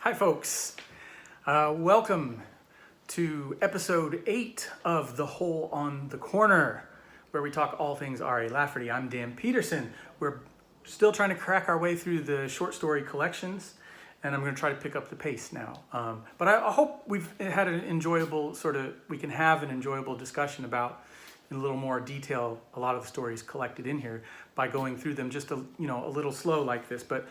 Hi, folks. Welcome to episode 8 of The Hole on the Corner, where we talk all things R.A. Lafferty. I'm Dan Peterson. We're still trying to crack our way through the short story collections, and I'm going to try to pick up the pace now. But I hope we've had an enjoyable we can have an enjoyable discussion about, in a little more detail, a lot of the stories collected in here by going through them just a little slow like this. But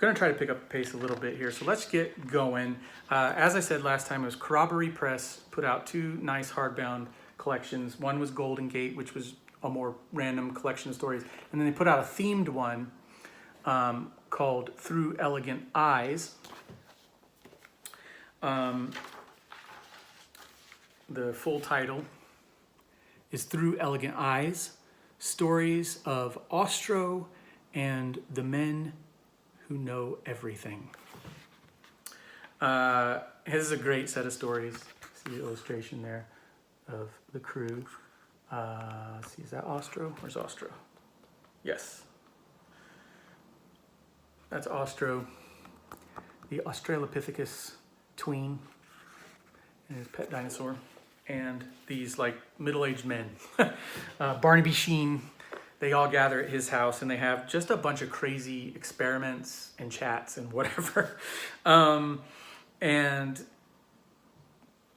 going to try to pick up the pace a little bit here. So let's get going. As I said last time, it was Corroboree Press put out 2 nice hardbound collections. One was Golden Gate, which was a more random collection of stories. And then they put out a themed one called Through Elegant Eyes. The full title is Through Elegant Eyes, Stories of Austro and the Men Who Know Everything. This is a great set of stories. See the illustration there of the crew. See, is that Austro? Where's Austro? Yes. That's Austro, the Australopithecus tween and his pet dinosaur. And these like middle-aged men. Barnaby Sheen. They all gather at his house and they have just a bunch of crazy experiments and chats and whatever. And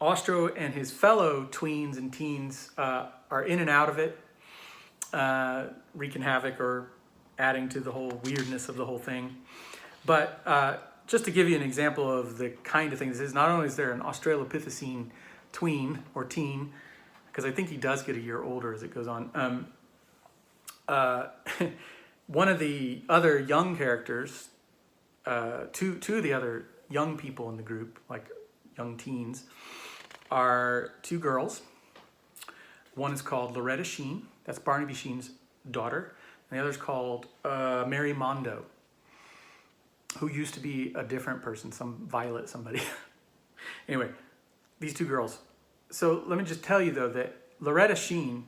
Austro and his fellow tweens and teens are in and out of it, wreaking havoc or adding to the whole weirdness of the whole thing. But just to give you an example of the kind of thing this is, not only is there an Australopithecine tween or teen, because I think he does get a year older as it goes on. One of the other young characters, two of the other young people in the group, like young teens, are 2 girls. One is called Loretta Sheen, that's Barnaby Sheen's daughter, and the other is called Mary Mondo, who used to be a different person, some Violet somebody. Anyway, these 2 girls. So let me just tell you though that Loretta Sheen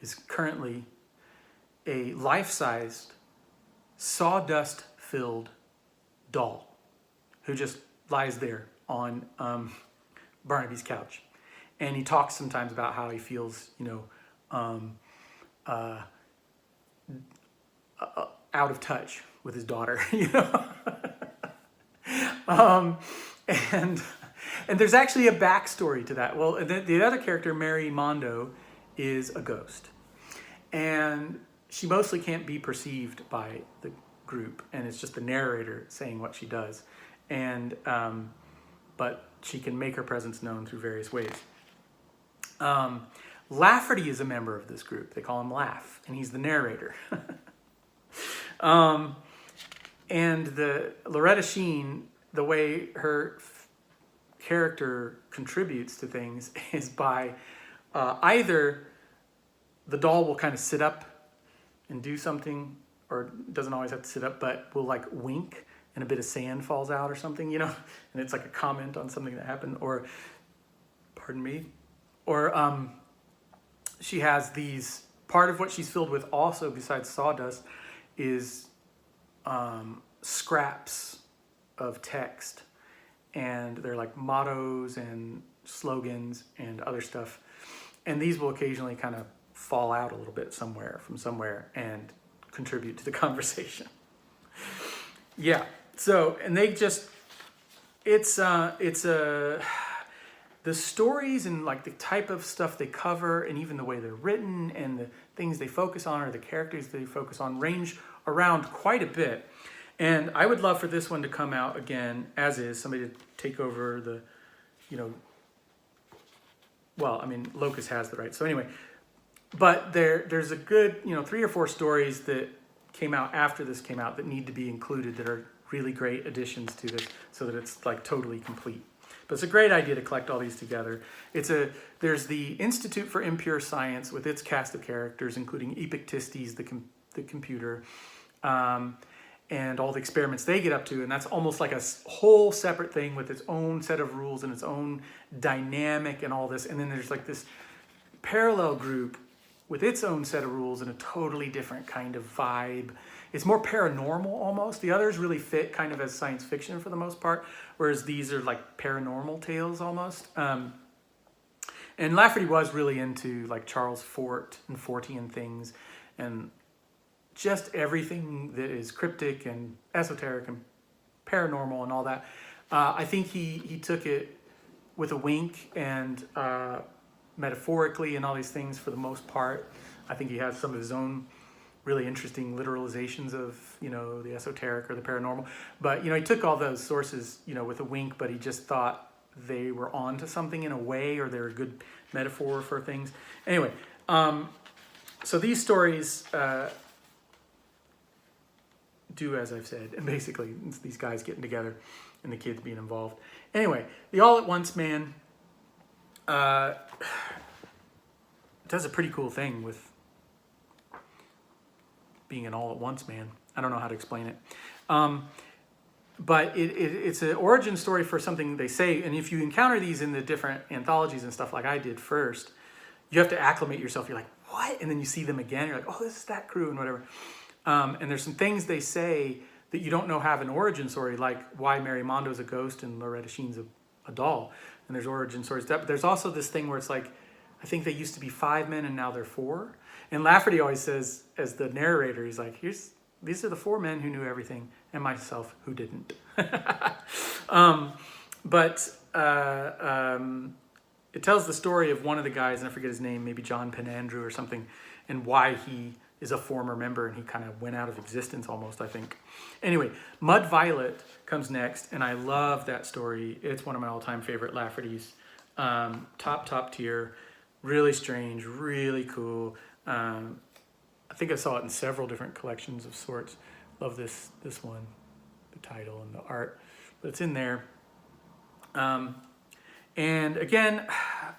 is currently a life-sized, sawdust-filled doll who just lies there on Barnaby's couch. And he talks sometimes about how he feels, out of touch with his daughter, and there's actually a backstory to that. Well, the other character, Mary Mondo, is a ghost. And she mostly can't be perceived by the group, and it's just the narrator saying what she does. And but she can make her presence known through various ways. Lafferty is a member of this group. They call him Laugh, and he's the narrator. And the Loretta Sheen, the way her character contributes to things is by either the doll will kind of sit up and do something, or doesn't always have to sit up, but will like wink and a bit of sand falls out or something, and it's like a comment on something that happened, or, pardon me, or she has these, part of what she's filled with also besides sawdust is scraps of text, and they're like mottos and slogans and other stuff, and these will occasionally kind of fall out a little bit from somewhere and contribute to the conversation. Yeah. So, and they just, the stories and like the type of stuff they cover and even the way they're written and the things they focus on or the characters they focus on range around quite a bit. And I would love for this one to come out again as is, somebody to take over the, Locus has the rights. So anyway, but there's a good, 3 or 4 stories that came out after this came out that need to be included that are really great additions to this so that it's like totally complete. But it's a great idea to collect all these together. There's the Institute for Impure Science with its cast of characters, including Epictistes, the computer, and all the experiments they get up to. And that's almost like a whole separate thing with its own set of rules and its own dynamic and all this. And then there's like this parallel group with its own set of rules and a totally different kind of vibe it's more paranormal almost. The others really fit kind of as science fiction for the most part, whereas these are like paranormal tales almost. And Lafferty was really into like Charles Fort and Fortean things, and just everything that is cryptic and esoteric and paranormal and all that. I think he took it with a wink and metaphorically and all these things for the most part. I think he has some of his own really interesting literalizations of, you know, the esoteric or the paranormal. But, you know, he took all those sources, you know, with a wink, but he just thought they were onto something in a way, or they're a good metaphor for things. Anyway, so these stories do as I've said, and basically it's these guys getting together and the kids being involved. Anyway, the All at Once Man does a pretty cool thing with being an all at once man. I don't know how to explain it. But it's an origin story for something they say. And if you encounter these in the different anthologies and stuff like I did first, you have to acclimate yourself. You're like, what? And then you see them again. You're like, oh, this is that crew and whatever. And there's some things they say that you don't know have an origin story, like why Mary Mondo's a ghost and Loretta Sheen's a doll. And there's origin stories. But there's also this thing where it's like, I think they used to be 5 men and now they're 4. And Lafferty always says, as the narrator, he's like, these are the 4 men who knew everything, and myself who didn't. It tells the story of one of the guys, and I forget his name, maybe John Penandrew or something, and why he is a former member, and he kind of went out of existence almost, I think. Anyway, Mud Violet comes next, and I love that story. It's one of my all-time favorite Lafferty's. Top tier, really strange, really cool. I think I saw it in several different collections of sorts. Love this one, the title and the art, but it's in there. And again,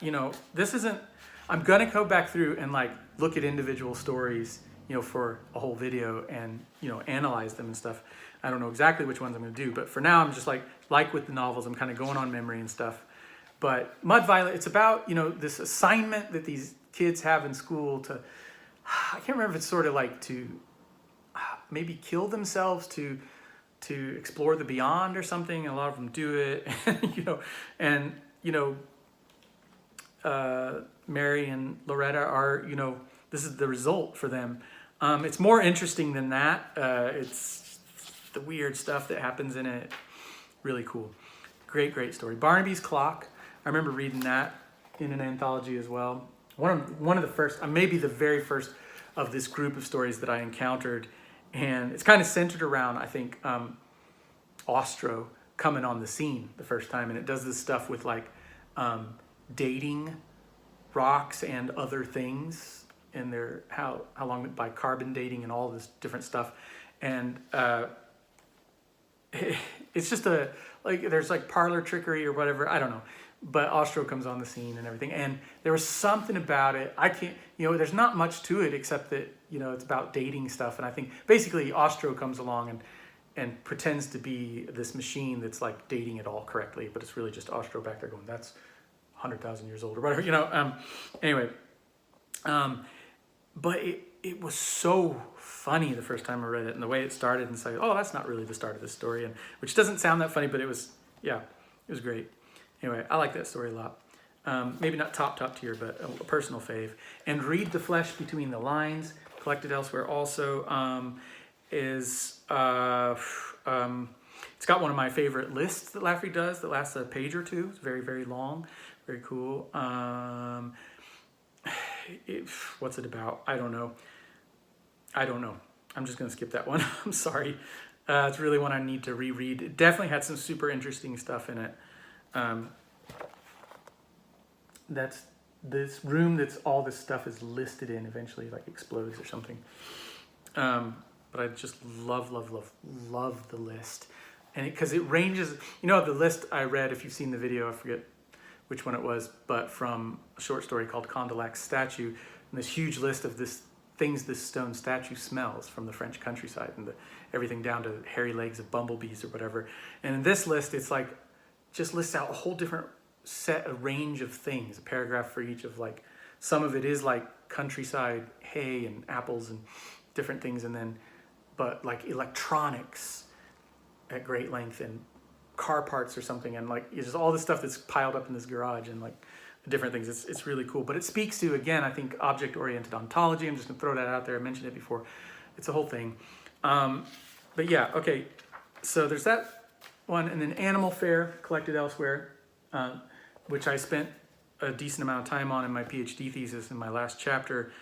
you know, this isn't, I'm gonna go back through and like look at individual stories, you know, for a whole video and, you know, analyze them and stuff. I don't know exactly which ones I'm gonna do, but for now I'm just like with the novels, I'm kind of going on memory and stuff. But Mud Violet, it's about, you know, this assignment that these kids have in school to, I can't remember if it's sort of like to maybe kill themselves to explore the beyond or something. A lot of them do it, Mary and Loretta are, you know, this is the result for them. It's more interesting than that. It's the weird stuff that happens in it. Really cool. Great story. Barnaby's Clock. I remember reading that in an anthology as well. One of the first, maybe the very first of this group of stories that I encountered. And it's kind of centered around, I think, Austro coming on the scene the first time. And it does this stuff with like dating rocks and other things and their how long by carbon dating and all this different stuff. And it's just there's like parlor trickery or whatever, I don't know. But Austro comes on the scene and everything. And there was something about it. I can't, you know, there's not much to it except that, you know, it's about dating stuff. And I think basically Austro comes along and pretends to be this machine that's like dating it all correctly. But it's really just Austro back there going, that's 100,000 years old or whatever, you know. Anyway, but it was so funny the first time I read it. And the way it started and say, oh, that's not really the start of the story. And which doesn't sound that funny, but it was great. Anyway, I like that story a lot. Maybe not top tier, but a personal fave. And Read the Flesh Between the Lines, collected elsewhere also, it's got one of my favorite lists that Lafferty does that lasts a page or two. It's very, very long, very cool. What's it about? I don't know. I'm just going to skip that one. I'm sorry. It's really one I need to reread. It definitely had some super interesting stuff in it. That's this room that's all this stuff is listed in eventually like explodes or something. But I just love the list. And because it ranges, you know, the list I read, if you've seen the video, I forget which one it was, but from a short story called Condillac's Statue, and this huge list of things this stone statue smells from the French countryside, and everything down to hairy legs of bumblebees or whatever. And in this list, it's like, just lists out a whole different a range of things, a paragraph for each of like, some of it is like countryside hay and apples and different things, and then but like electronics at great length and car parts or something, and like it's just all this stuff that's piled up in this garage and like different things. It's really cool, but it speaks to, again, I think, object-oriented ontology. I'm just gonna throw that out there. I mentioned it before. It's a whole thing. But yeah, okay. So there's that one, and then Animal Fair, collected elsewhere, which I spent a decent amount of time on in my PhD thesis in my last chapter,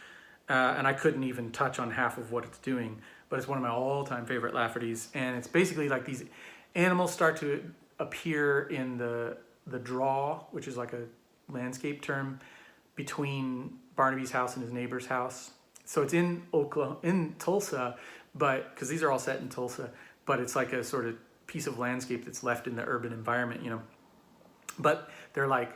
and I couldn't even touch on half of what it's doing, but it's one of my all-time favorite Laffertys, and it's basically like these animals start to appear in the draw, which is like a landscape term, between Barnaby's house and his neighbor's house. So it's in Tulsa, but because these are all set in Tulsa, but it's like a sort of piece of landscape that's left in the urban environment, you know. But they're like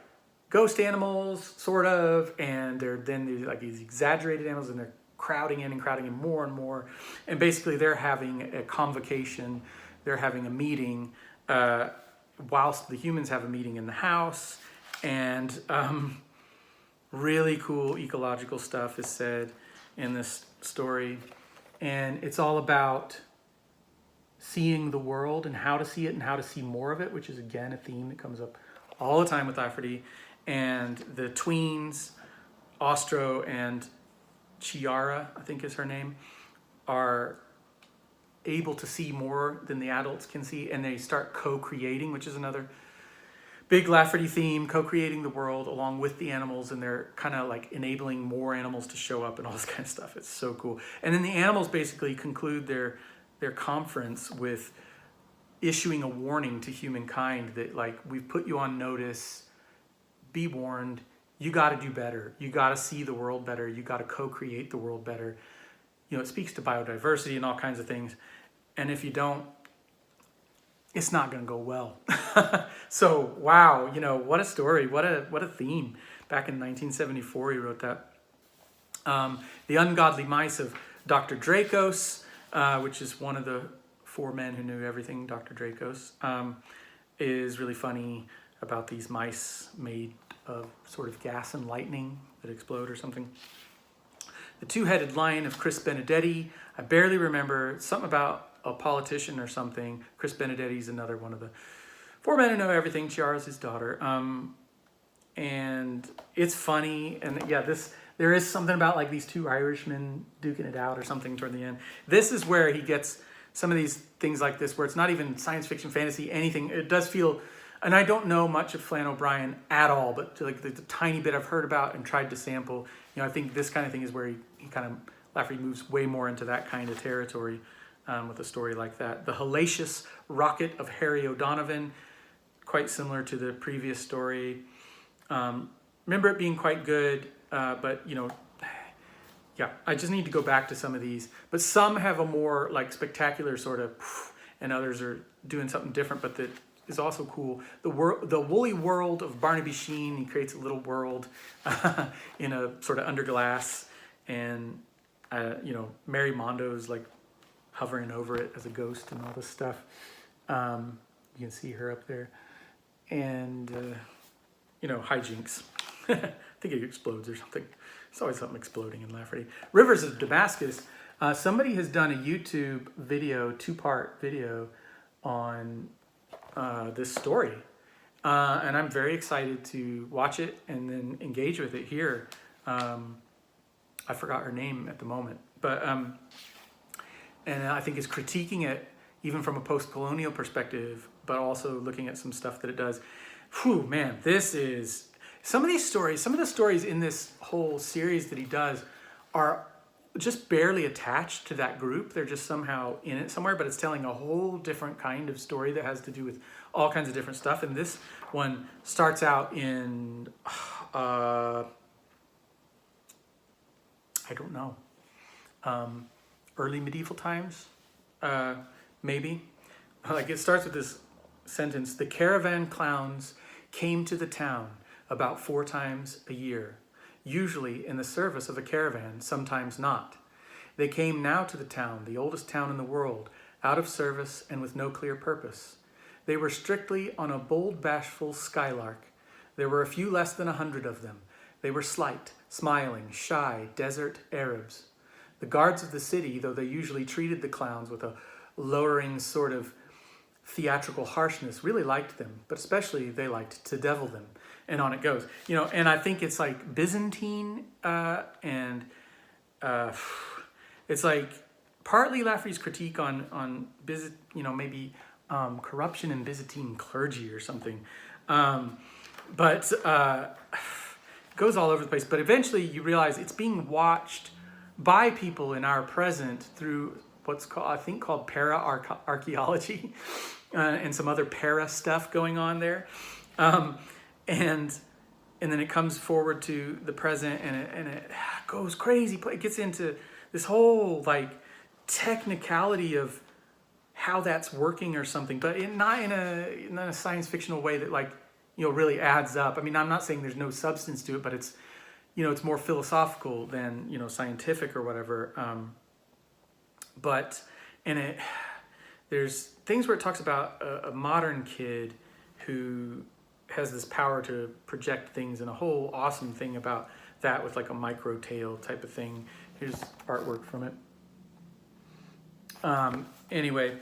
ghost animals, sort of, and they're like these exaggerated animals, and they're crowding in more and more. And basically they're having a convocation, they're having a meeting, whilst the humans have a meeting in the house. And really cool ecological stuff is said in this story. And it's all about seeing the world and how to see it and how to see more of it, which is, again, a theme that comes up all the time with Lafferty. And the tweens, Austro and Chiara, I think is her name, are able to see more than the adults can see, and they start co-creating, which is another big Lafferty theme, co-creating the world along with the animals, and they're kind of like enabling more animals to show up and all this kind of stuff. It's so cool. And then the animals basically conclude their conference with issuing a warning to humankind that, like, we've put you on notice, be warned, you got to do better. You got to see the world better. You got to co-create the world better. You know, it speaks to biodiversity and all kinds of things. And if you don't, it's not going to go well. So, wow, you know, what a story, what a theme. Back in 1974, he wrote that. The Ungodly Mice of Dr. Dracos, which is one of the four men who knew everything, Dr. Dracos, is really funny about these mice made of sort of gas and lightning that explode or something. The Two-Headed Lion of Chris Benedetti. I barely remember, something about a politician or something. Chris Benedetti's another one of the four men who know everything. Chiara's his daughter. And it's funny. And yeah, there is something about like these two Irishmen duking it out or something toward the end. This is where he gets some of these things like this, where it's not even science fiction, fantasy, anything. It does feel, and I don't know much of Flann O'Brien at all, but like the tiny bit I've heard about and tried to sample, you know, I think this kind of thing is where he kind of, Lafferty moves way more into that kind of territory with a story like that. The Hellacious Rocket of Harry O'Donovan, quite similar to the previous story. Remember it being quite good, but, you know, yeah, I just need to go back to some of these. But some have a more like spectacular sort of, and others are doing something different, but that is also cool. The Woolly World of Barnaby Sheen. He creates a little world in a sort of under glass, and you know, Mary Mondo's like hovering over it as a ghost and all this stuff. You can see her up there, and you know, hijinks. I think it explodes or something. There's always something exploding in Lafferty. Rivers of Damascus. Somebody has done a YouTube video, two-part video on this story. And I'm very excited to watch it and then engage with it here. I forgot her name at the moment. But and I think is critiquing it even from a post-colonial perspective, but also looking at some stuff that it does. Whew, man, this is... Some of these stories, some of the stories in this whole series that he does are just barely attached to that group. They're just somehow in it somewhere, but it's telling a whole different kind of story that has to do with all kinds of different stuff. And this one starts out in, I don't know, early medieval times, maybe. Like it starts with this sentence: the caravan clowns came to the town about 4 times a year, usually in the service of a caravan, sometimes not. They came now to the town, the oldest town in the world, out of service and with no clear purpose. They were strictly on a bold, bashful skylark. There were a few less than 100 of them. They were slight, smiling, shy, desert Arabs. the guards of the city, though they usually treated the clowns with a lowering sort of theatrical harshness, really liked them, but especially they liked to devil them. And on it goes. And I think it's like Byzantine and it's like partly Lafferty's critique on maybe corruption in Byzantine clergy or something. But goes all over the place. But eventually you realize it's being watched by people in our present through what's called para-archaeology and some other para stuff going on there. And then it comes forward to the present and it goes crazy. It gets into this whole like technicality of how that's working or something, but not in a science fictional way that really adds up. I mean, I'm not saying there's no substance to it, but it's it's more philosophical than scientific or whatever. But there's things where it talks about a modern kid who has this power to project things, and a whole awesome thing about that with like a micro tale type of thing. Here's artwork from it. Anyway,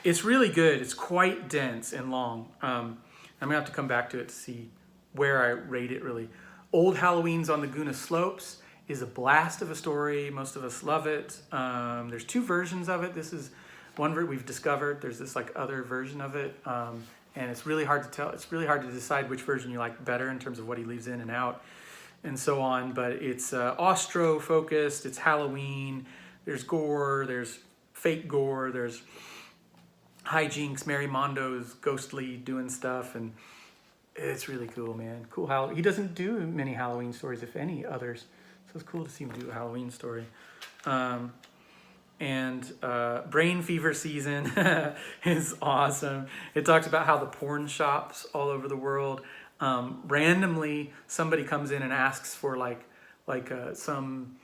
it's really good. It's quite dense and long. I'm gonna have to come back to it to see where I rate it really. Old Halloween's on the Guna Slopes is a blast of a story. Most of us love it. There's two versions of it. This is one we've discovered. There's this like other version of it. And it's really hard to tell. It's really hard to decide which version you like better in terms of what he leaves in and out and so on. But it's Austro focused. It's Halloween. There's gore. There's fake gore. There's hijinks. Mary Mondo's ghostly doing stuff. And it's really cool, man. Cool. He doesn't do many Halloween stories, if any others. So it's cool to see him do a Halloween story. And Brain Fever Season is awesome. It talks about how the porn shops all over the world, randomly somebody comes in and asks for like some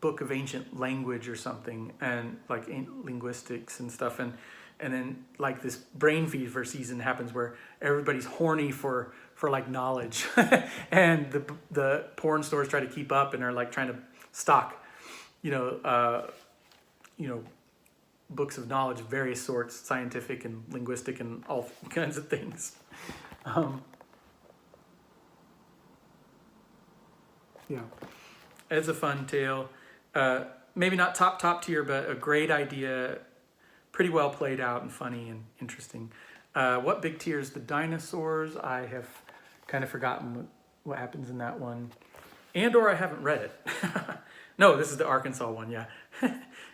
book of ancient language or something, and like linguistics and stuff, and then like this Brain Fever Season happens where everybody's horny for like knowledge, and the porn stores try to keep up and are like trying to stock, books of knowledge of various sorts, scientific and linguistic and all kinds of things. Yeah, it's a fun tale. Maybe not top tier, but a great idea, pretty well played out and funny and interesting. What Big Tears? The Dinosaurs. I have kind of forgotten what happens in that one, or I haven't read it. No, this is the Arkansas one, yeah.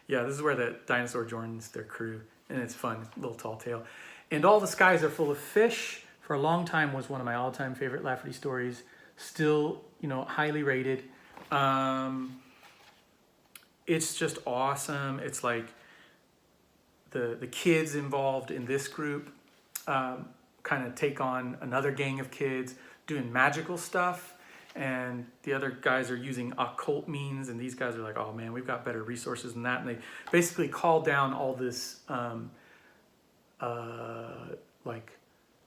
Yeah, this is where the dinosaur joins their crew, and it's fun, little tall tale. And All the Skies Are Full of Fish, for a long time was one of my all-time favorite Lafferty stories. Still, highly rated. It's just awesome. It's like the kids involved in this group kind of take on another gang of kids doing magical stuff. And the other guys are using occult means, and these guys are like, oh man, we've got better resources than that. And they basically call down all this like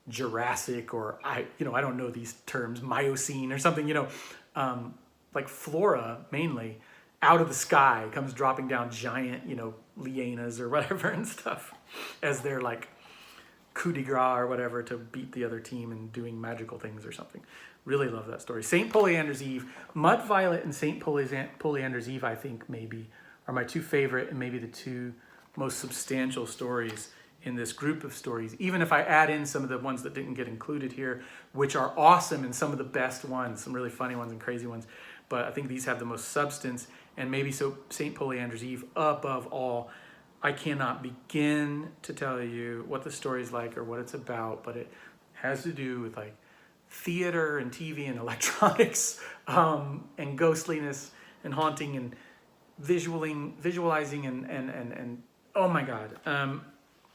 Jurassic, or I don't know these terms, Miocene or something, like flora mainly, out of the sky comes dropping down giant, lianas or whatever and stuff as their like coup de grace or whatever to beat the other team and doing magical things or something. Really love that story. St. Poleander's Eve, Mud Violet and St. Poleander's Eve, I think maybe are my two favorite and maybe the two most substantial stories in this group of stories. Even if I add in some of the ones that didn't get included here, which are awesome and some of the best ones, some really funny ones and crazy ones. But I think these have the most substance, and maybe so St. Poleander's Eve above all. I cannot begin to tell you what the story's like or what it's about, but it has to do with like theater and TV and electronics, and ghostliness and haunting and visualizing and oh my God.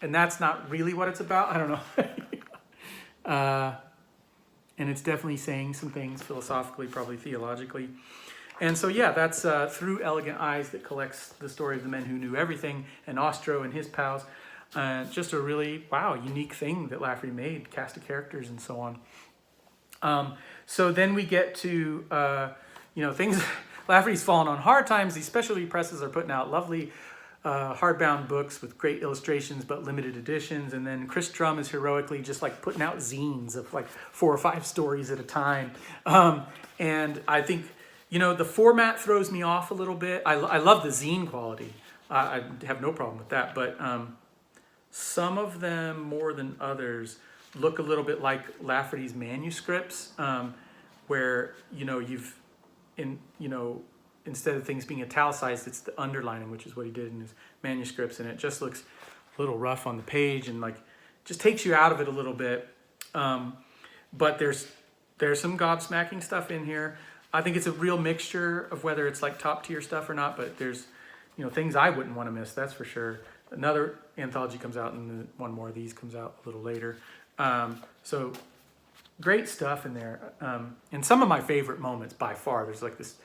And that's not really what it's about. I don't know. And it's definitely saying some things philosophically, probably theologically. And so, yeah, that's Through Elegant Eyes that collects the story of the men who knew everything, and Austro and his pals. Just a really, unique thing that Lafferty made, cast of characters and so on. So then we get to, things Lafferty's fallen on hard times. These specialty presses are putting out lovely hardbound books with great illustrations but limited editions, and then Chris Drum is heroically just like putting out zines of like 4 or 5 stories at a time. And I think, you know, the format throws me off a little bit. I love the zine quality. I have no problem with that, but some of them more than others look a little bit like Lafferty's manuscripts, where, you know, instead of things being italicized, it's the underlining, which is what he did in his manuscripts, and it just looks a little rough on the page and like just takes you out of it a little bit. But there's some gobsmacking stuff in here. I think it's a real mixture of whether it's like top tier stuff or not, but there's, you know, things I wouldn't want to miss, that's for sure. Another anthology comes out, and one more of these comes out a little later. So great stuff in there. And some of my favorite moments by far, there's like this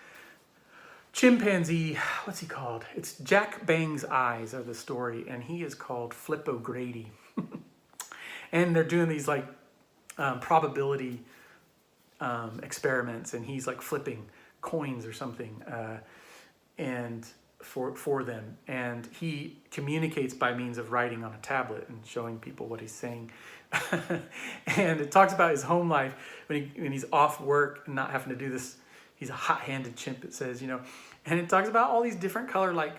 chimpanzee, what's he called? It's Jack Bang's Eyes are the story, and he is called Flip O'Grady. And they're doing these like probability experiments, and he's like flipping coins or something, and for them, and he communicates by means of writing on a tablet and showing people what he's saying. And it talks about his home life when he's off work and not having to do this. He's a hot-handed chimp, it says, you know. And it talks about all these different color, like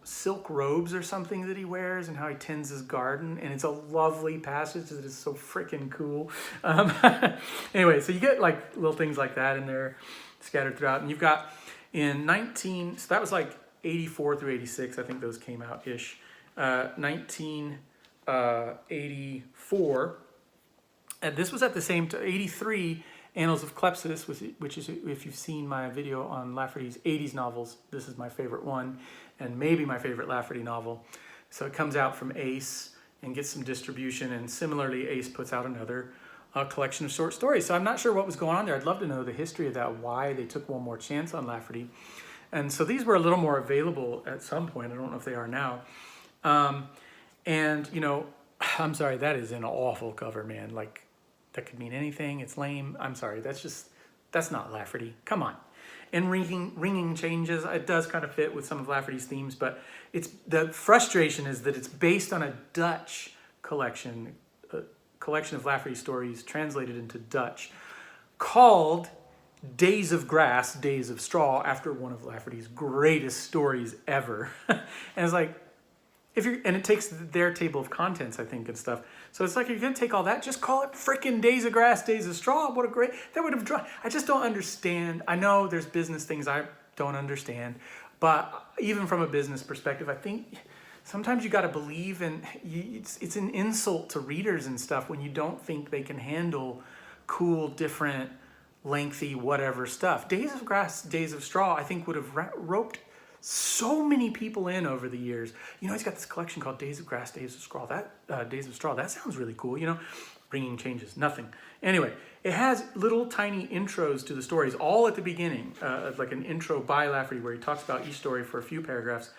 silk robes or something that he wears, and how he tends his garden. And it's a lovely passage that is so freaking cool. Anyway, so you get like little things like that in there scattered throughout. And you've got so that was like 84 through 86, I think those came out-ish. 1984, and this was at the same time, 83, Annals of Klepsis, which is, if you've seen my video on Lafferty's 80s novels, this is my favorite one, and maybe my favorite Lafferty novel. So it comes out from Ace and gets some distribution, and similarly, Ace puts out another collection of short stories. So I'm not sure what was going on there. I'd love to know the history of that, why they took one more chance on Lafferty. And so these were a little more available at some point. I don't know if they are now. And, you know, I'm sorry, that is an awful cover, man. Like, that could mean anything. It's lame. I'm sorry. That's not Lafferty. Come on. And ringing changes. It does kind of fit with some of Lafferty's themes, but the frustration is that it's based on a Dutch collection, a collection of Lafferty stories translated into Dutch, called Days of Grass, Days of Straw, after one of Lafferty's greatest stories ever. And it's like, and it takes their table of contents, I think, and stuff. So it's like, if you're going to take all that, just call it frickin' Days of Grass, Days of Straw. What a great, that would have drawn. I just don't understand. I know there's business things I don't understand, but even from a business perspective, I think sometimes you got to believe, and it's an insult to readers and stuff when you don't think they can handle cool, different, lengthy, whatever stuff. Days of Grass, Days of Straw, I think would have roped so many people in over the years. You know, he's got this collection called Days of Grass, Days of Straw. Days of Straw, that sounds really cool, you know. Bringing changes, nothing. Anyway, it has little tiny intros to the stories, all at the beginning, like an intro by Lafferty where he talks about each story for a few paragraphs.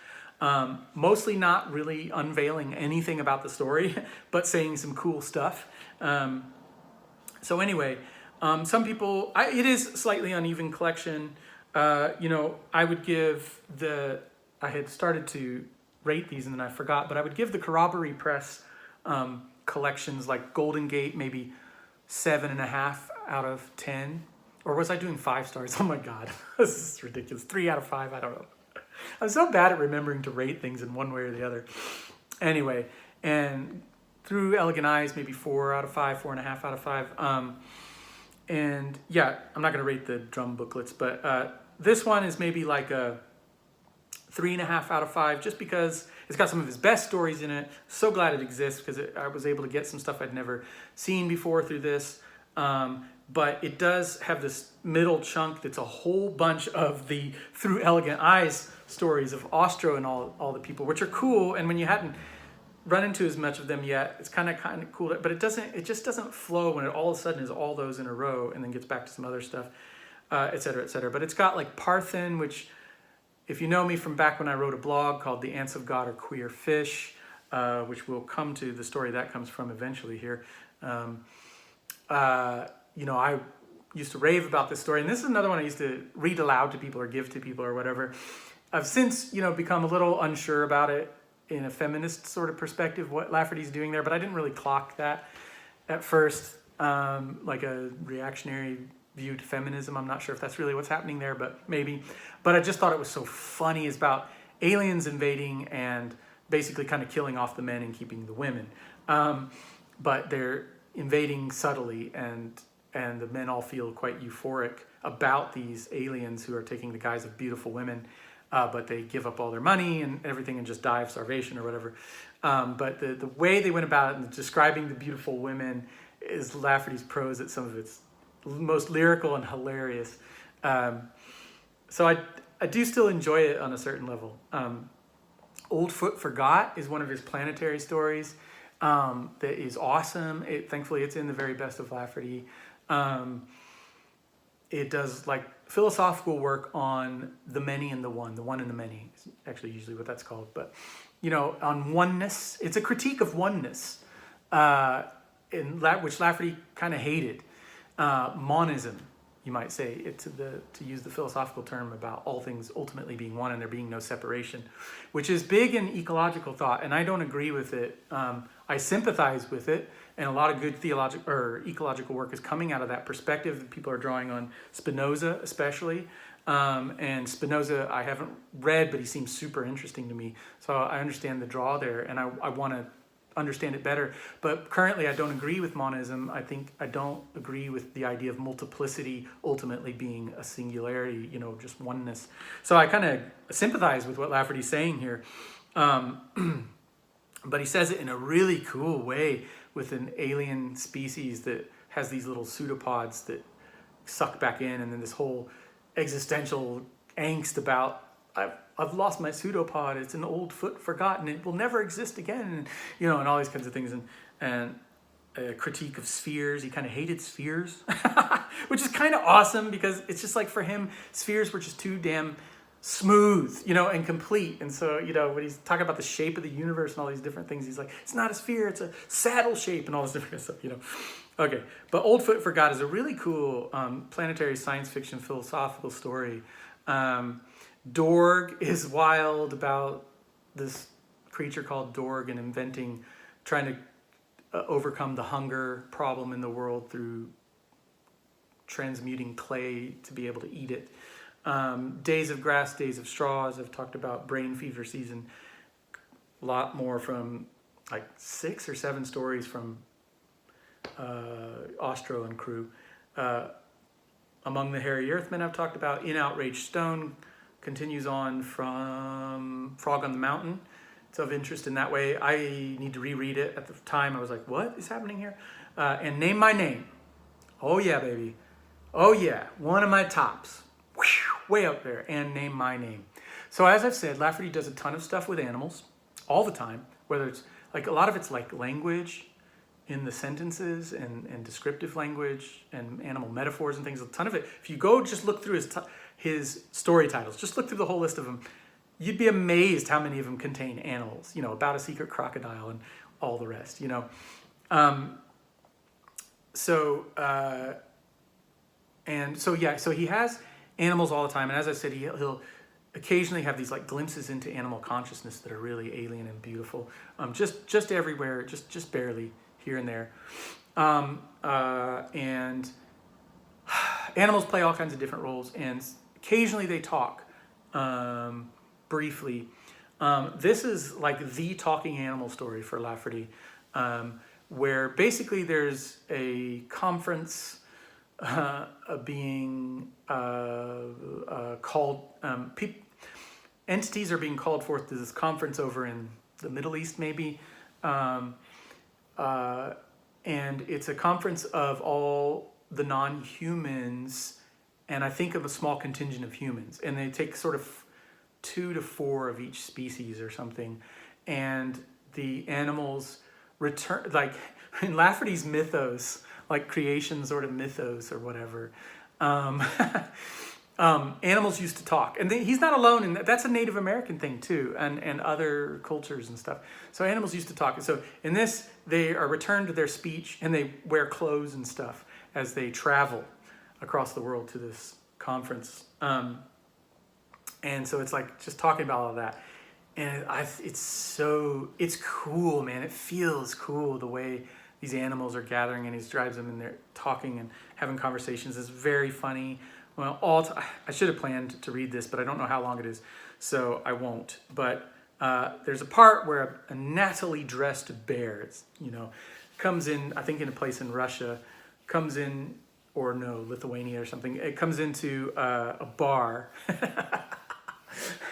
Mostly not really unveiling anything about the story, but saying some cool stuff. So anyway, some people, it is slightly uneven collection. You know, I would give I had started to rate these and then I forgot, but I would give the Corroboree Press collections like Golden Gate maybe 7.5 out of 10. Or was I doing 5 stars? Oh my God, this is ridiculous. 3 out of 5, I don't know. I'm so bad at remembering to rate things in one way or the other. Anyway, and Through Elegant Eyes, maybe 4 out of 5, 4.5 out of 5. And yeah, I'm not going to rate the drum booklets, but this one is maybe like a 3.5 out of 5, just because it's got some of his best stories in it. So glad it exists, because I was able to get some stuff I'd never seen before through this. But it does have this middle chunk that's a whole bunch of the Through Elegant Eyes stories of Austro and all the people, which are cool. And when you hadn't run into as much of them yet, it's kind of cool, but it just doesn't flow when it all of a sudden is all those in a row and then gets back to some other stuff, et cetera, et cetera. But it's got like Parthen, which, if you know me from back when I wrote a blog called The Ants of God Are Queer Fish, which we'll come to the story that comes from eventually here. You know, I used to rave about this story, and this is another one I used to read aloud to people or give to people or whatever. I've since, become a little unsure about it in a feminist sort of perspective, what Lafferty's doing there, but I didn't really clock that at first, like a reactionary view to feminism. I'm not sure if that's really what's happening there, but maybe. But I just thought it was so funny. It's about aliens invading and basically kind of killing off the men and keeping the women. But they're invading subtly, and the men all feel quite euphoric about these aliens who are taking the guise of beautiful women, but they give up all their money and everything and just die of starvation or whatever. But the way they went about it and describing the beautiful women is Lafferty's prose at some of its most lyrical and hilarious. So I do still enjoy it on a certain level. Old Foot Forgot is one of his planetary stories that is awesome. Thankfully, it's in the very best of Lafferty. It does like philosophical work on the many and the one and the many is actually usually what that's called. But, on oneness, it's a critique of oneness, which Lafferty kind of hated. Monism, you might say, to use the philosophical term about all things ultimately being one and there being no separation, which is big in ecological thought, and I don't agree with it. I sympathize with it, and a lot of good theological or ecological work is coming out of that perspective that people are drawing on Spinoza, especially. And Spinoza, I haven't read, but he seems super interesting to me, so I understand the draw there, and I want to understand it better. But currently I don't agree with monism. I don't agree with the idea of multiplicity ultimately being a singularity, just oneness. So I kind of sympathize with what Lafferty's saying here. But he says it in a really cool way with an alien species that has these little pseudopods that suck back in, and then this whole existential angst about I've lost my pseudopod. It's an old foot forgotten. It will never exist again. And, and all these kinds of things. And a critique of spheres. He kind of hated spheres, which is kind of awesome because it's just like for him, spheres were just too damn smooth, and complete. And so, when he's talking about the shape of the universe and all these different things, he's like, it's not a sphere, it's a saddle shape and all this different stuff, Okay, but Old Foot Forgot is a really cool planetary science fiction philosophical story. Dorg is wild about this creature called Dorg and trying to overcome the hunger problem in the world through transmuting clay to be able to eat it. Days of Grass, Days of Straw, as I've talked about, Brain Fever Season, a lot more from like 6 or 7 stories from Austro and crew. Among the Hairy Earthmen I've talked about. In Outraged Stone continues on from Frog on the Mountain. It's of interest in that way. I need to reread it. At the time, I was like, what is happening here? And Name My Name. Oh, yeah, baby. Oh, yeah. One of my tops. Way up there. And Name My Name. So as I've said, Lafferty does a ton of stuff with animals all the time, whether it's like a lot of it's like language in the sentences and descriptive language and animal metaphors and things. A ton of it. If you go just look through his story titles, just look through the whole list of them, you'd be amazed how many of them contain animals, About a Secret Crocodile and all the rest, So he has animals all the time. And as I said, he'll occasionally have these like glimpses into animal consciousness that are really alien and beautiful. Just everywhere, just barely here and there. And animals play all kinds of different roles, and occasionally they talk briefly. This is like the talking animal story for Lafferty, where basically there's a conference being called, entities are being called forth to this conference over in the Middle East maybe, and it's a conference of all the non-humans, and I think of a small contingent of humans, and they take sort of 2 to 4 of each species or something, and the animals return, like in Lafferty's mythos, like creation sort of mythos or whatever, animals used to talk. And he's not alone in that. That's a Native American thing too, and other cultures and stuff. So animals used to talk. And so in this, they are returned to their speech, and they wear clothes and stuff as they travel. across the world to this conference. And so it's like just talking about all that. And it's cool, man. It feels cool the way these animals are gathering, and he drives them and they're talking and having conversations. It's very funny. Well, I should have planned to read this, but I don't know how long it is, so I won't. But there's a part where a nattily dressed bear, comes in, I think in a place in Russia, comes in, or no, Lithuania or something. It comes into a bar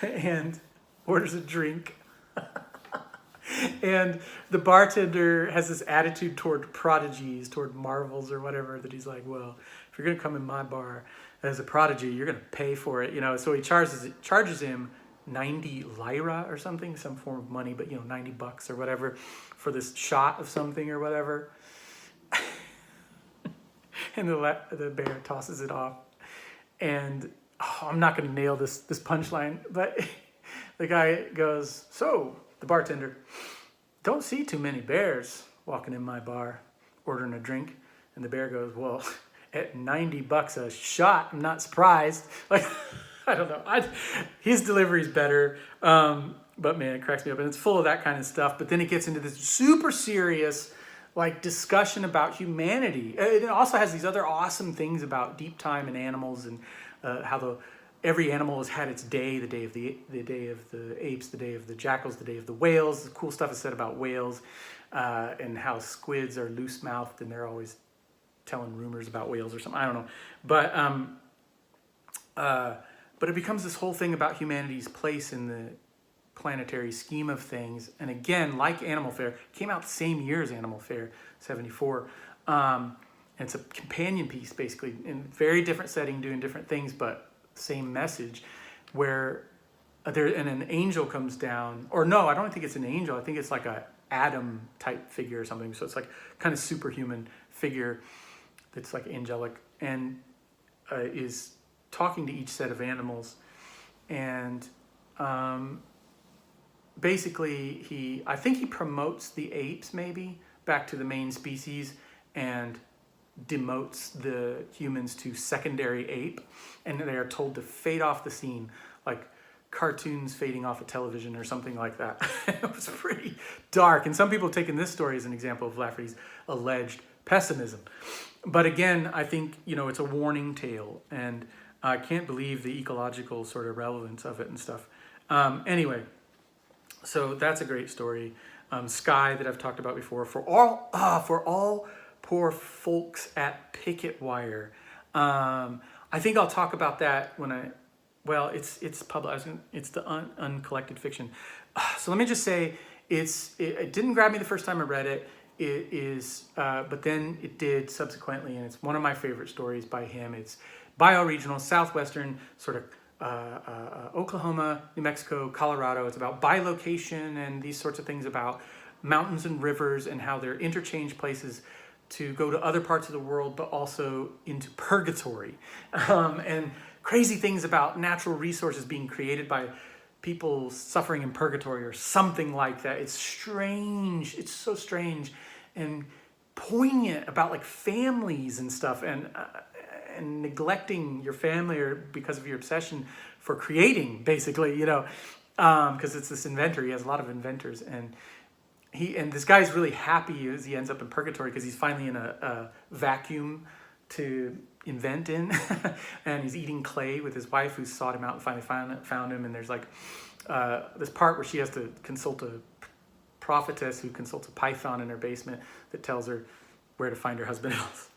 and orders a drink. And the bartender has this attitude toward prodigies, toward marvels or whatever, that he's like, well, if you're going to come in my bar as a prodigy, you're going to pay for it, So he charges him 90 lira or something, some form of money, but $90 or whatever for this shot of something or whatever. And the bear tosses it off. And I'm not going to nail this punchline, but the guy goes, so the bartender, don't see too many bears walking in my bar ordering a drink. And the bear goes, well, at $90 a shot, I'm not surprised. Like, I don't know. His delivery's better, but man, it cracks me up. And it's full of that kind of stuff. But then it gets into this super serious discussion about humanity. It also has these other awesome things about deep time and animals, and how every animal has had its day, the day of the apes, the day of the jackals, the day of the whales. The cool stuff is said about whales, and how squids are loose-mouthed and they're always telling rumors about whales or something. I don't know. But it becomes this whole thing about humanity's place in the planetary scheme of things. And again, like Animal Fair, came out the same year as Animal Fair, 74. And it's a companion piece, basically, in very different setting, doing different things, but same message, where an angel comes down, or no, I don't think it's an angel. I think it's like a Adam type figure or something. So it's like kind of superhuman figure that's like angelic, and is talking to each set of animals. And basically I think he promotes the apes maybe back to the main species, and demotes the humans to secondary ape, and they are told to fade off the scene, like cartoons fading off a television or something like that. It was pretty dark, and some people have taken this story as an example of Lafferty's alleged pessimism. But again, I think it's a warning tale, and I can't believe the ecological sort of relevance of it and stuff. Anyway, so that's a great story. Sky, that I've talked about before, for all poor folks at Picket Wire. I think I'll talk about that when it's public. It's the uncollected fiction. So let me just say, it didn't grab me the first time I read it. It is, but then it did subsequently, and it's one of my favorite stories by him. It's bioregional, southwestern, sort of Oklahoma, New Mexico, Colorado. It's about bilocation and these sorts of things about mountains and rivers and how they're interchange places to go to other parts of the world, but also into purgatory. And crazy things about natural resources being created by people suffering in purgatory or something like that. It's strange. It's so strange and poignant about families and stuff, and neglecting your family or because of your obsession for creating, basically, because it's this inventor. He has a lot of inventors, and this guy's really happy as he ends up in purgatory because he's finally in a vacuum to invent in, and he's eating clay with his wife, who sought him out and finally found him. And there's this part where she has to consult a prophetess who consults a python in her basement that tells her where to find her husband else.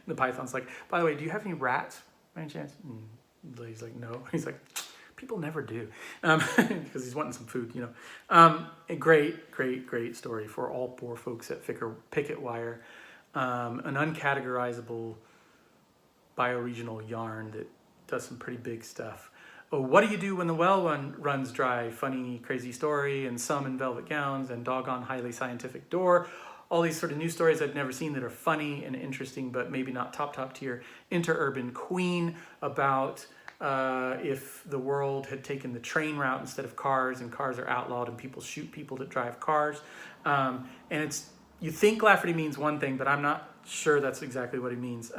The python's like, by the way, do you have any rats by any chance? And he's like, no. He's like, people never do, because he's wanting some food, A great story for all poor folks at Picket Wire. An uncategorizable bioregional yarn that does some pretty big stuff. Oh, what do you do when the well runs dry? Funny, crazy story, and some in velvet gowns, and doggone highly scientific door. All these sort of news stories I've never seen that are funny and interesting, but maybe not top tier. Interurban Queen, about if the world had taken the train route instead of cars, and cars are outlawed and people shoot people that drive cars. And you think Lafferty means one thing, but I'm not sure that's exactly what he means.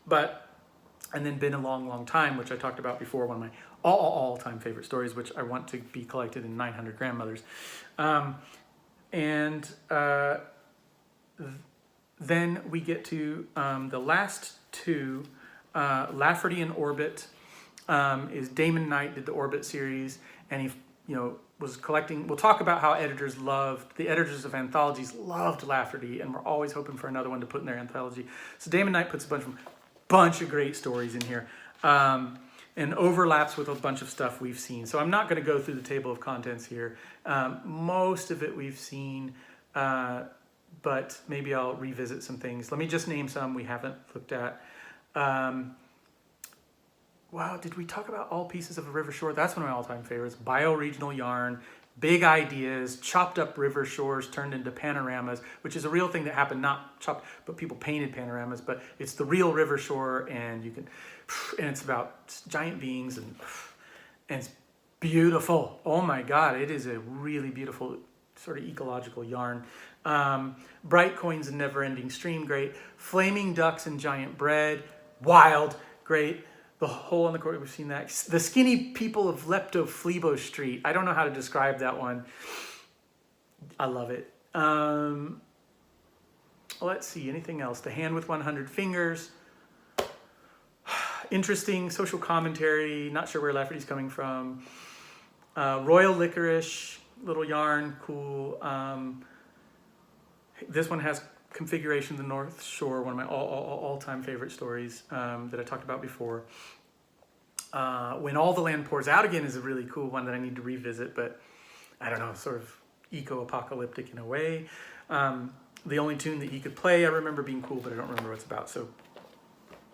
But And then Been a Long, Long Time, which I talked about before, one of my all-time favorite stories, which I want to be collected in 900 Grandmothers. Then we get to the last two, Lafferty and Orbit. Is Damon Knight did the Orbit series, and he, was collecting. We'll talk about how the editors of anthologies loved Lafferty, and we're always hoping for another one to put in their anthology. So Damon Knight puts a bunch of great stories in here, and overlaps with a bunch of stuff we've seen. So I'm not going to go through the table of contents here. Most of it we've seen, but maybe I'll revisit some things. Let me just name some we haven't looked at. Wow, did we talk about All Pieces of a River Shore? That's one of my all-time favorites. Bioregional yarn, big ideas, chopped up river shores turned into panoramas, which is a real thing that happened, not chopped, but people painted panoramas, but it's the real river shore, and it's about giant beings, and it's beautiful. Oh my God, it is a really beautiful sort of ecological yarn. Bright Coins and Never Ending Stream, great. Flaming Ducks and Giant Bread, wild, great. The Hole in the Court, we've seen that. The Skinny People of Lepto-Flebo Street. I don't know how to describe that one. I love it. Let's see, anything else? The Hand with 100 Fingers. Interesting social commentary. Not sure where Lafferty's coming from. Royal Licorice, little yarn, cool. This one has Configuration of the North Shore, one of my all-time favorite stories that I talked about before. When All the Land Pours Out Again is a really cool one that I need to revisit, but I don't know, sort of eco-apocalyptic in a way. The Only Tune That You Could Play, I remember being cool, but I don't remember what it's about. So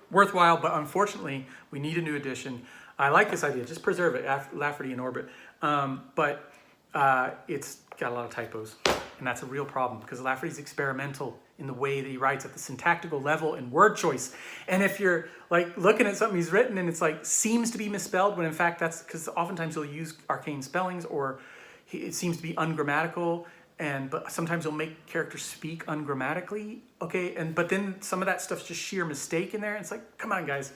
worthwhile, but unfortunately, we need a new edition. I like this idea, just preserve it, Lafferty and Orbit. But it's got a lot of typos, and that's a real problem because Lafferty's experimental in the way that he writes at the syntactical level and word choice. And if you're like looking at something he's written and it's like seems to be misspelled, when in fact that's because oftentimes he'll use arcane spellings, or it seems to be ungrammatical, but sometimes he'll make characters speak ungrammatically. Okay, but then some of that stuff's just sheer mistake in there. It's like, come on guys,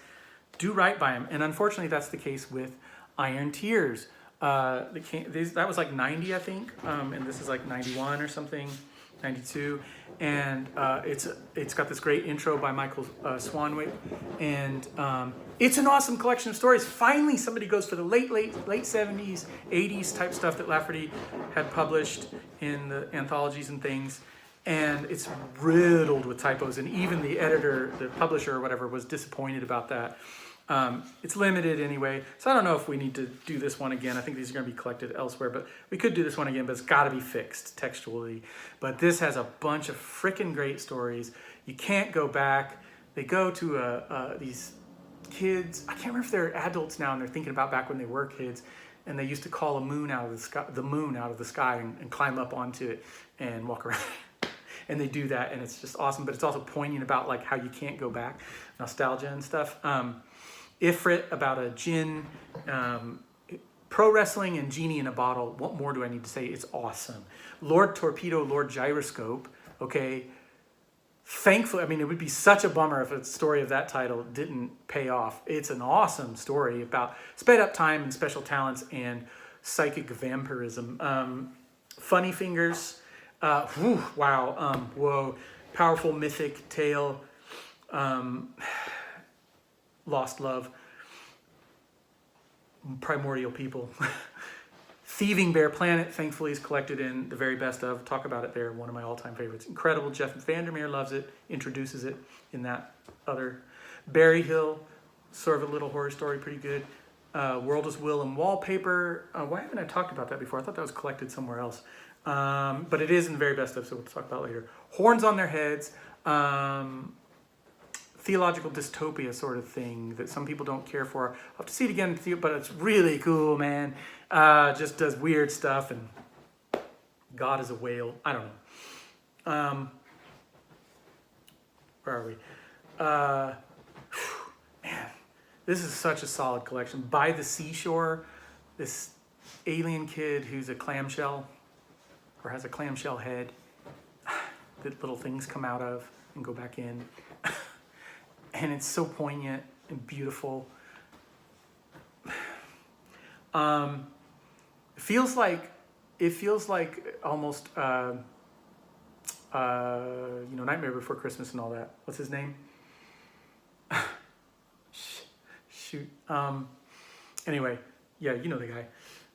do right by him. And unfortunately that's the case with Iron Tears. That was like 90, I think, and this is like 91 or something, 92, and it's got this great intro by Michael Swanwick, and it's an awesome collection of stories. Finally, somebody goes for the late 70s, 80s type stuff that Lafferty had published in the anthologies and things, and it's riddled with typos, and even the editor, the publisher or whatever, was disappointed about that. It's limited anyway, so I don't know if we need to do this one again. I think these are going to be collected elsewhere, but we could do this one again, but it's got to be fixed textually. But this has a bunch of freaking great stories. You can't go back. They go to these kids. I can't remember if they're adults now and they're thinking about back when they were kids, and they used to call the moon out of the sky and climb up onto it and walk around. And they do that, and it's just awesome, but it's also poignant about like how you can't go back, nostalgia and stuff. Ifrit about a djinn, pro wrestling, and genie in a bottle. What more do I need to say? It's awesome. Lord Torpedo, Lord Gyroscope. Okay, thankfully, I mean, it would be such a bummer if a story of that title didn't pay off. It's an awesome story about sped up time and special talents and psychic vampirism. Funny Fingers. Wow. Whoa. Powerful mythic tale. Lost Love. Primordial People. Thieving Bear Planet, thankfully, is collected in the very best of. Talk about it there, one of my all-time favorites. Incredible. Jeff Vandermeer loves it, introduces it in that other. Berry Hill, sort of a little horror story, pretty good. World is Will and Wallpaper. Why haven't I talked about that before? I thought that was collected somewhere else. But it is in the very best of, so we'll talk about it later. Horns on Their Heads. Theological dystopia sort of thing that some people don't care for. I'll have to see it again, but it's really cool, man. Just does weird stuff, and God is a whale. I don't know. Where are we? Man, this is such a solid collection. By the Seashore, this alien kid who's a clamshell, or has a clamshell head that little things come out of and go back in. And it's so poignant. and beautiful. It feels like almost Nightmare Before Christmas and all that. What's his name? Shoot. Anyway, yeah, you know the guy.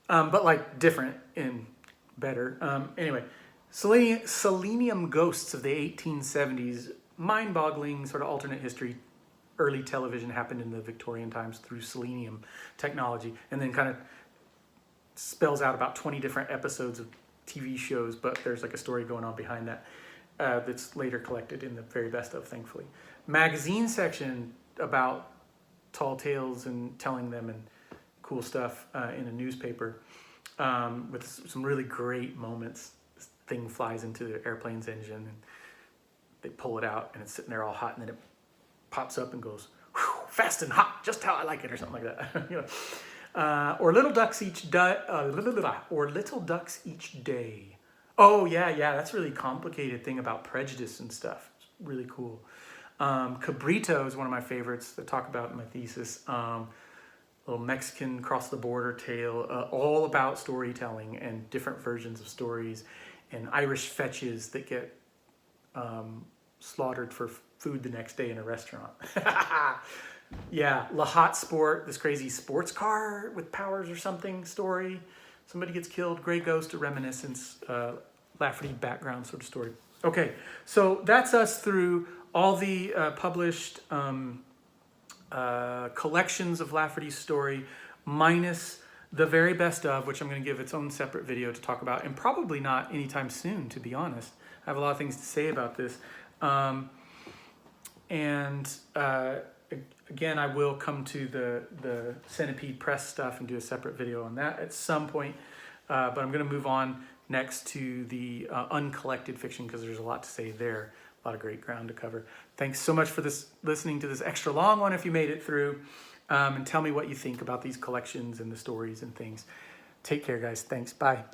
But like different and better. Anyway, Selenium Ghosts of the 1870s, mind-boggling sort of alternate history. Early television happened in the Victorian times through selenium technology, and then kind of spells out about 20 different episodes of TV shows, but there's like a story going on behind that that's later collected in the very best of, thankfully. Magazine section about tall tales and telling them and cool stuff in a newspaper with some really great moments. This thing flies into the airplane's engine and they pull it out and it's sitting there all hot, and then it pops up and goes, fast and hot, just how I like it, or something like that. Or Little Ducks Each Day. Oh yeah, that's a really complicated thing about prejudice and stuff. It's really cool. Cabrito is one of my favorites that talk about in my thesis. Little Mexican cross the border tale, all about storytelling and different versions of stories, and Irish fetches that get slaughtered for food the next day in a restaurant. Yeah, La Hot Sport, this crazy sports car with powers or something story. Somebody gets killed, Grey Ghost, a reminiscence, Lafferty background sort of story. Okay, so that's us through all the published collections of Lafferty's story, minus the very best of, which I'm going to give its own separate video to talk about, and probably not anytime soon, to be honest. I have a lot of things to say about this. Again, I will come to the Centipede Press stuff and do a separate video on that at some point. But I'm going to move on next to the uncollected fiction, because there's a lot to say there. A lot of great ground to cover. Thanks so much for listening to this extra long one if you made it through. And tell me what you think about these collections and the stories and things. Take care, guys. Thanks. Bye.